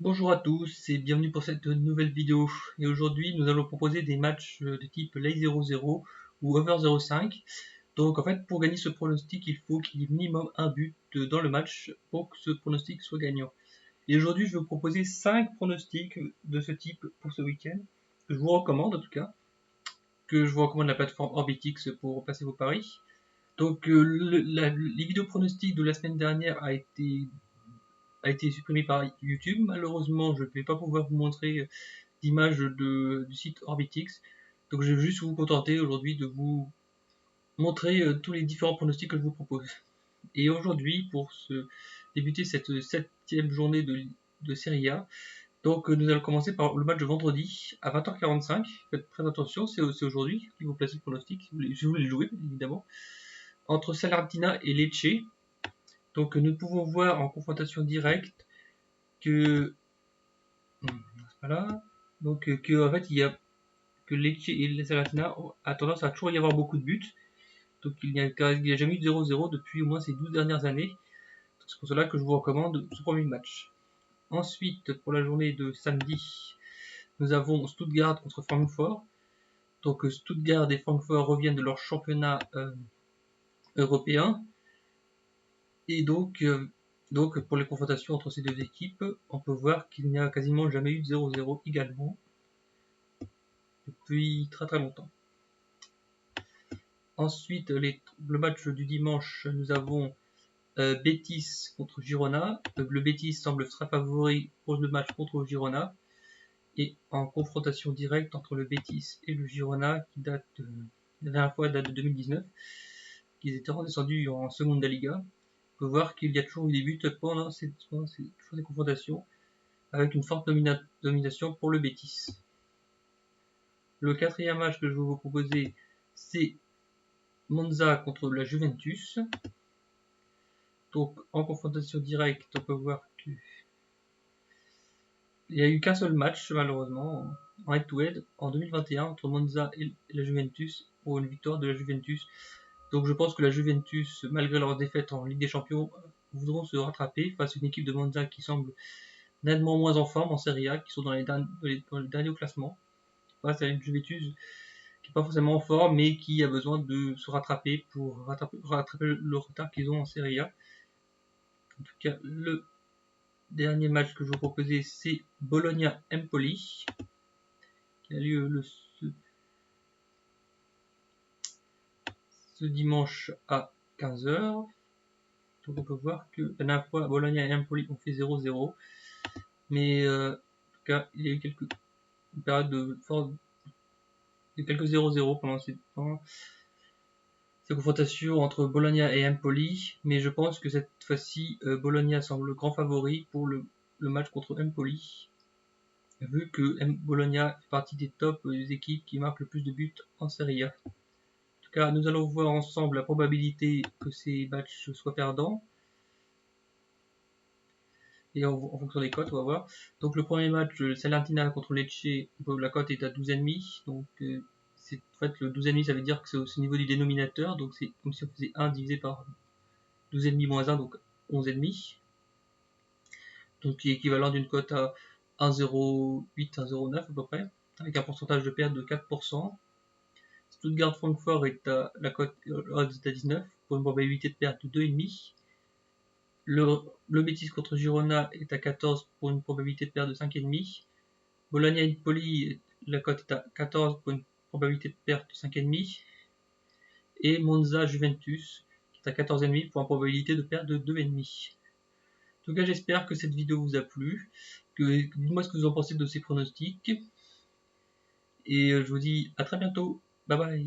Bonjour à tous et bienvenue pour cette nouvelle vidéo. Et aujourd'hui, nous allons proposer des matchs de type lay 0-0 ou over 0,5. Donc en fait, pour gagner ce pronostic, il faut qu'il y ait minimum un but dans le match pour que ce pronostic soit gagnant. Et aujourd'hui, je vais vous proposer 5 pronostics de ce type pour ce week-end, que je vous recommande en tout cas, que je vous recommande la plateforme Orbitix pour passer vos paris. Donc les vidéos pronostics de la semaine dernière a été supprimé par YouTube. Malheureusement, je ne vais pas pouvoir vous montrer d'image du site Orbitix. Donc je vais juste vous contenter aujourd'hui de vous montrer tous les différents pronostics que je vous propose. Et aujourd'hui, pour débuter cette 7e journée de Serie A, donc nous allons commencer par le match de vendredi à 20h45. Faites très attention, c'est aujourd'hui que vous placez le pronostic, si vous voulez le jouer évidemment, entre Salernitana et Lecce. Donc nous pouvons voir en confrontation directe que voilà, donc que en fait il y a que Lecce et la Salernitana a tendance à toujours y avoir beaucoup de buts. Donc il n'y a jamais eu de 0-0 depuis au moins ces 12 dernières années. C'est pour cela que je vous recommande ce premier match. Ensuite, pour la journée de samedi, nous avons Stuttgart contre Francfort. Donc Stuttgart et Francfort reviennent de leur championnat européen. Et donc pour les confrontations entre ces deux équipes, on peut voir qu'il n'y a quasiment jamais eu de 0-0 également depuis très très longtemps. Ensuite, le match du dimanche, nous avons Betis contre Girona. Le Betis semble très favori pour le match contre Girona. Et en confrontation directe entre le Betis et le Girona, qui date la dernière fois date de 2019, qu'ils étaient redescendus en seconde de Liga. On peut voir qu'il y a toujours eu des buts pendant ces confrontations, avec une forte domination pour le Betis. Le quatrième match que je vais vous proposer, c'est Monza contre la Juventus. Donc en confrontation directe, on peut voir qu'il n'y a eu qu'un seul match malheureusement en head-to-head en 2021 entre Monza et la Juventus pour une victoire de la Juventus. Donc je pense que la Juventus, malgré leur défaite en Ligue des Champions, voudront se rattraper face à une équipe de Monza qui semble nettement moins en forme en Serie A, qui sont dans les derniers au classement, face à une Juventus qui n'est pas forcément en forme, mais qui a besoin de se rattraper pour rattraper le retard qu'ils ont en Serie A. En tout cas, le dernier match que je vous proposais, c'est Bologna-Empoli, qui a lieu ce dimanche à 15h. Donc on peut voir que la dernière fois, Bologna et Empoli ont fait 0-0. Mais en tout cas, il y a eu quelques périodes de quelques 0-0 pendant ces confrontations entre Bologna et Empoli. Mais je pense que cette fois-ci, Bologna semble le grand favori pour le match contre Empoli, vu que Bologna fait partie des top équipes qui marquent le plus de buts en Serie A. En tout cas, nous allons voir ensemble la probabilité que ces matchs soient perdants. Et en fonction des cotes, on va voir. Donc le premier match, Salernitana contre Lecce, la cote est à 12,5. Donc en fait le 12,5, ça veut dire que c'est au niveau du dénominateur. Donc c'est comme si on faisait 1 divisé par 12,5 moins 1, donc 11,5. Donc qui est équivalent d'une cote à 1,08, 1,09 à peu près, avec un pourcentage de perte de 4%. Stuttgart-Francfort est à la cote est à 19 pour une probabilité de perte de 2,5. Le Betis contre Girona est à 14 pour une probabilité de perte de 5,5. Bologna-Empoli, la cote est à 14 pour une probabilité de perte de 5,5. Et Monza-Juventus, qui est à 14,5 pour une probabilité de perte de 2,5. En tout cas, j'espère que cette vidéo vous a plu. Dites-moi ce que vous en pensez de ces pronostics. Et je vous dis à très bientôt. Bye bye.